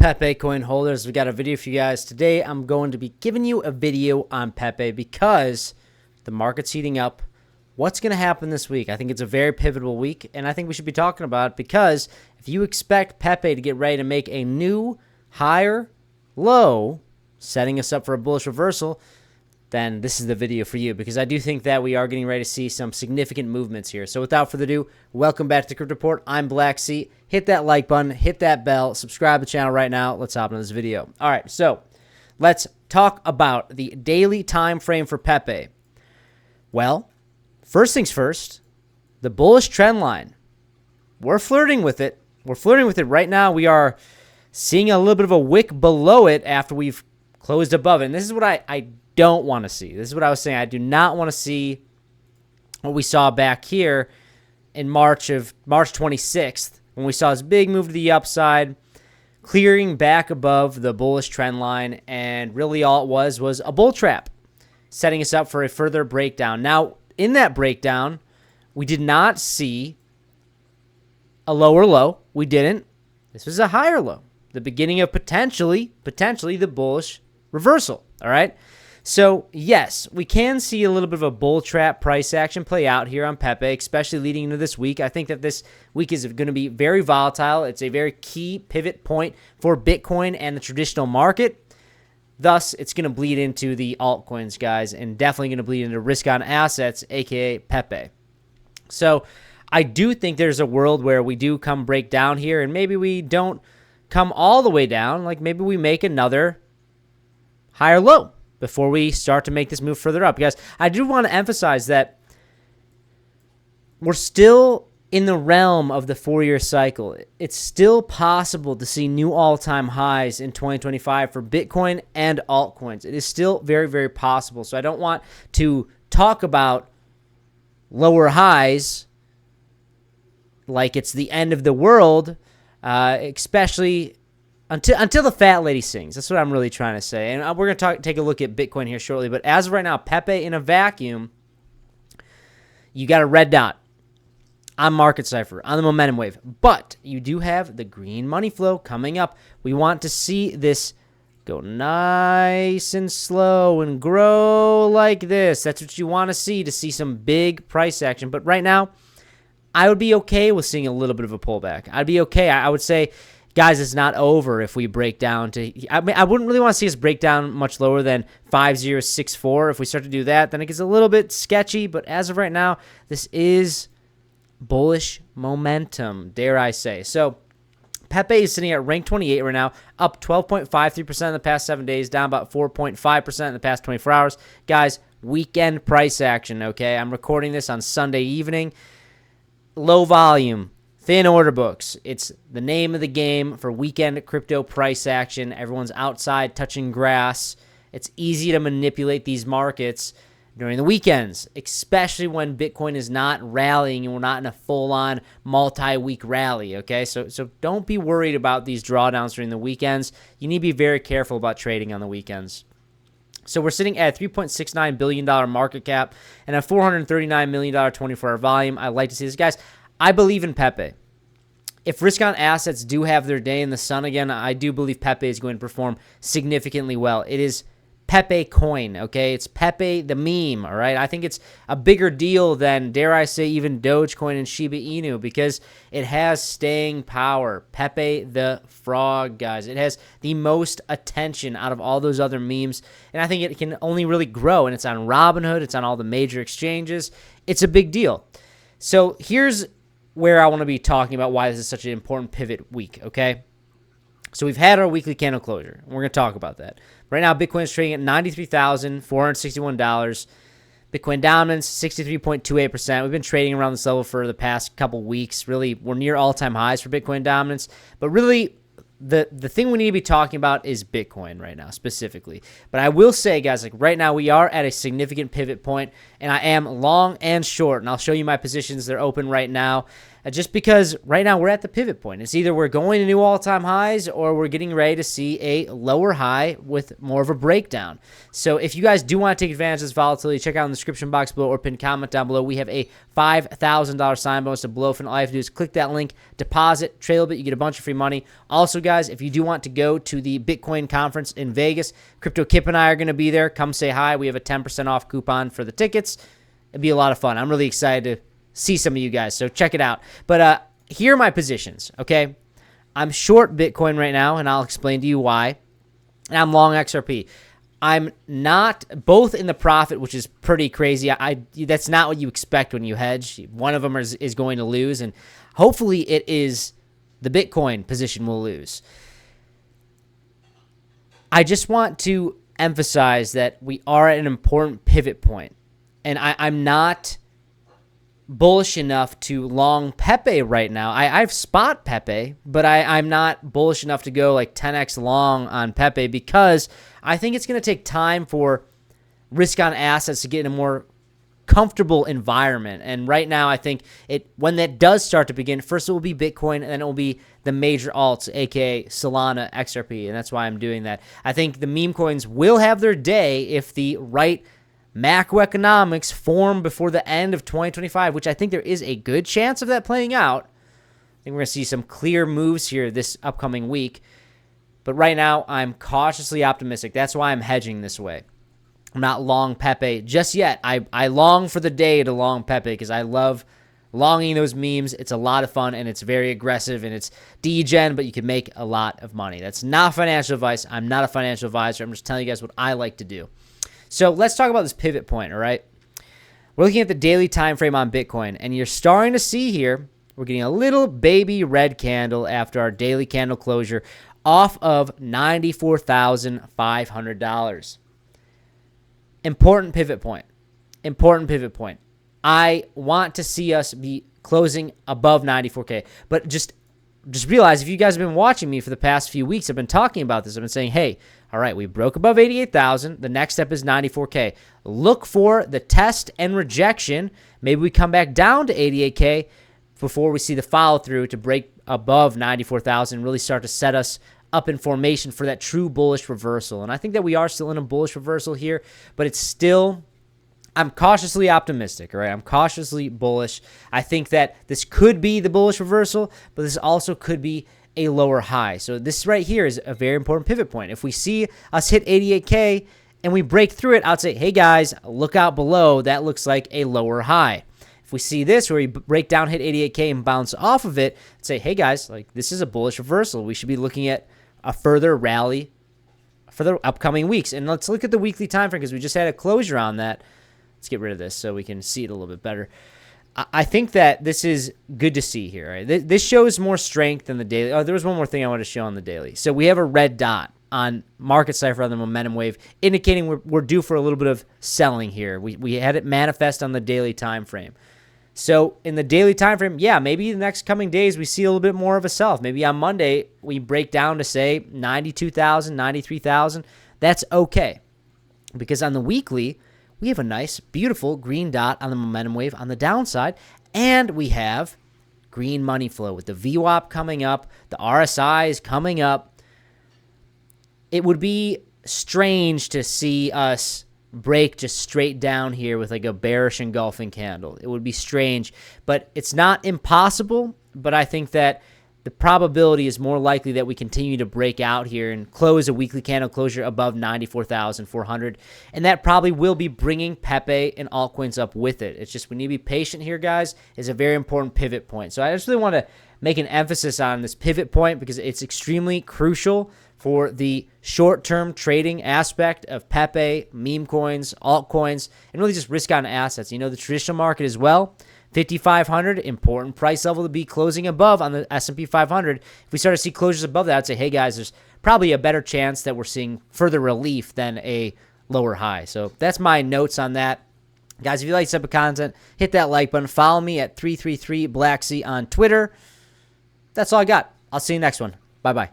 Pepe coin holders? We got a video for you guys today. I'm going to be giving you a video on Pepe because the market's heating up. What's going to happen this week? I think it's a very pivotal week, and I think we should be talking about it because if you expect Pepe to get ready to make a new higher low, setting us up for a bullish reversal, then this is the video for you, because I do think that we are getting ready to see some significant movements here. So without further ado, welcome back to the Crypto Report. I'm Blacksea. Hit that like button, hit that bell, subscribe to the channel right now. Let's hop into this video. All right, so let's talk about the daily time frame for Pepe. Well, first things first, the bullish trend line. We're flirting with it. We're flirting with it right now. We are seeing a little bit of a wick below it after we've closed above it. And this is what I don't want to see. This is what I was saying. I do not want to see what we saw back here in March 26th, when we saw this big move to the upside, clearing back above the bullish trend line, and really all it was a bull trap, setting us up for a further breakdown. Now, in that breakdown, we did not see a lower low. We didn't. This was a higher low, the beginning of potentially the bullish reversal, all right? So, yes, we can see a little bit of a bull trap price action play out here on Pepe, especially leading into this week. I think that this week is going to be very volatile. It's a very key pivot point for Bitcoin and the traditional market. Thus, it's going to bleed into the altcoins, guys, and definitely going to bleed into risk-on assets, aka Pepe. So, I do think there's a world where we do come break down here, and maybe we don't come all the way down. Like maybe we make another higher low before we start to make this move further up. Because I do want to emphasize that we're still in the realm of the 4-year cycle. It's still possible to see new all-time highs in 2025 for Bitcoin and altcoins. It is still very, very possible. So I don't want to talk about lower highs like it's the end of the world, especially until the fat lady sings. That's what I'm really trying to say. And we're going to take a look at Bitcoin here shortly. But as of right now, Pepe in a vacuum, you got a red dot on Market Cipher, on the momentum wave. But you do have the green money flow coming up. We want to see this go nice and slow and grow like this. That's what you want to see some big price action. But right now, I would be okay with seeing a little bit of a pullback. I'd be okay. I would say, guys, it's not over if we break down to, I mean, I wouldn't really want to see us break down much lower than 5064. If we start to do that, then it gets a little bit sketchy. But as of right now, this is bullish momentum, dare I say. So Pepe is sitting at rank 28 right now, up 12.53% in the past 7 days, down about 4.5% in the past 24 hours. Guys, weekend price action, okay? I'm recording this on Sunday evening. Low volume, thin order books. It's the name of the game for weekend crypto price action. Everyone's outside touching grass. It's easy to manipulate these markets during the weekends, especially when Bitcoin is not rallying and we're not in a full-on multi-week rally, okay? So don't be worried about these drawdowns during the weekends. You need to be very careful about trading on the weekends. So we're sitting at a $3.69 billion market cap and a $439 million 24-hour volume. I like to see this. Guys, I believe in Pepe. If risk-on assets do have their day in the sun again, I do believe Pepe is going to perform significantly well. It is Pepe coin, okay? It's Pepe the meme, all right? I think it's a bigger deal than, dare I say, even Dogecoin and Shiba Inu, because it has staying power. Pepe the frog, guys. It has the most attention out of all those other memes, and I think it can only really grow, and it's on Robinhood. It's on all the major exchanges. It's a big deal. So here's where I want to be talking about why this is such an important pivot week, okay? So we've had our weekly candle closure. We're going to talk about that. Right now, Bitcoin is trading at $93,461. Bitcoin dominance, 63.28%. We've been trading around this level for the past couple weeks. Really, we're near all-time highs for Bitcoin dominance. But really, the thing we need to be talking about is Bitcoin right now, specifically. But I will say, guys, like right now, we are at a significant pivot point, and I am long and short. And I'll show you my positions. They're open right now. just because right now we're at the pivot point. It's either we're going to new all-time highs or we're getting ready to see a lower high with more of a breakdown. So if you guys do want to take advantage of this volatility, check out in the description box below or pin comment down below. We have a $5,000 sign bonus to blow up, and all you have to do is click that link, deposit, trade a little bit, you get a bunch of free money. Also, guys, if you do want to go to the Bitcoin conference in Vegas, Crypto Kip and I are going to be there. Come say hi. We have a 10% off coupon for the tickets. It'd be a lot of fun. I'm really excited to see some of you guys, so check it out. But here are my positions, okay? I'm short Bitcoin right now, and I'll explain to you why. And I'm long XRP. I'm not both in the profit, which is pretty crazy. That's not what you expect when you hedge. One of them is going to lose, and hopefully it is the Bitcoin position will lose. I just want to emphasize that we are at an important pivot point, and I'm not bullish enough to long Pepe right now. I've spot Pepe, but I'm not bullish enough to go like 10x long on Pepe because I think it's going to take time for risk on assets to get in a more comfortable environment. And right now, I think when that does start to begin, first it will be Bitcoin, and then it will be the major alts, aka Solana, XRP, and that's why I'm doing that. I think the meme coins will have their day if the right macroeconomics form before the end of 2025, which I think there is a good chance of that playing out. I think we're going to see some clear moves here this upcoming week. But right now, I'm cautiously optimistic. That's why I'm hedging this way. I'm not long Pepe just yet. I long for the day to long Pepe because I love longing those memes. It's a lot of fun, and it's very aggressive, and it's degen, but you can make a lot of money. That's not financial advice. I'm not a financial advisor. I'm just telling you guys what I like to do. So let's talk about this pivot point, all right? We're looking at the daily time frame on Bitcoin, and you're starting to see here, we're getting a little baby red candle after our daily candle closure off of $94,500. Important pivot point. Important pivot point. I want to see us be closing above 94K, but just realize if you guys have been watching me for the past few weeks, I've been talking about this. I've been saying, hey, all right, we broke above 88,000. The next step is 94K. Look for the test and rejection. Maybe we come back down to 88K before we see the follow through to break above 94,000, really start to set us up in formation for that true bullish reversal. And I think that we are still in a bullish reversal here, but it's still, I'm cautiously optimistic, all right? I'm cautiously bullish. I think that this could be the bullish reversal, but this also could be a lower high. So this right here is a very important pivot point. If we see us hit 88K and we break through it, I'd say, hey guys, look out below. That looks like a lower high. If we see this where we break down, hit 88K and bounce off of it, I'd say, hey guys, like this is a bullish reversal. We should be looking at a further rally for the upcoming weeks. And let's look at the weekly time frame because we just had a closure on that. Let's get rid of this so we can see it a little bit better. I think that this is good to see here. Right? This shows more strength than the daily. Oh, there was one more thing I wanted to show on the daily. So we have a red dot on market cipher on the momentum wave, indicating we're due for a little bit of selling here. We had it manifest on the daily time frame. So in the daily time frame, yeah, maybe the next coming days we see a little bit more of a sell. Maybe on Monday we break down to say 92,000, 93,000. That's okay, because on the weekly we have a nice, beautiful green dot on the momentum wave on the downside, and we have green money flow with the VWAP coming up, the RSI is coming up. It would be strange to see us break just straight down here with like a bearish engulfing candle. It would be strange, but it's not impossible. But I think that the probability is more likely that we continue to break out here and close a weekly candle closure above 94,400. And that probably will be bringing Pepe and altcoins up with it. It's just we need to be patient here, guys. It's a very important pivot point. So I just really want to make an emphasis on this pivot point because it's extremely crucial for the short-term trading aspect of Pepe, meme coins, altcoins, and really just risk-on assets. You know, the traditional market as well. 5,500, important price level to be closing above on the S&P 500. If we start to see closures above that, I'd say, hey guys, there's probably a better chance that we're seeing further relief than a lower high. So that's my notes on that. Guys, if you like this type of content, hit that like button. Follow me at 333 Black Sea on Twitter. That's all I got. I'll see you next one. Bye-bye.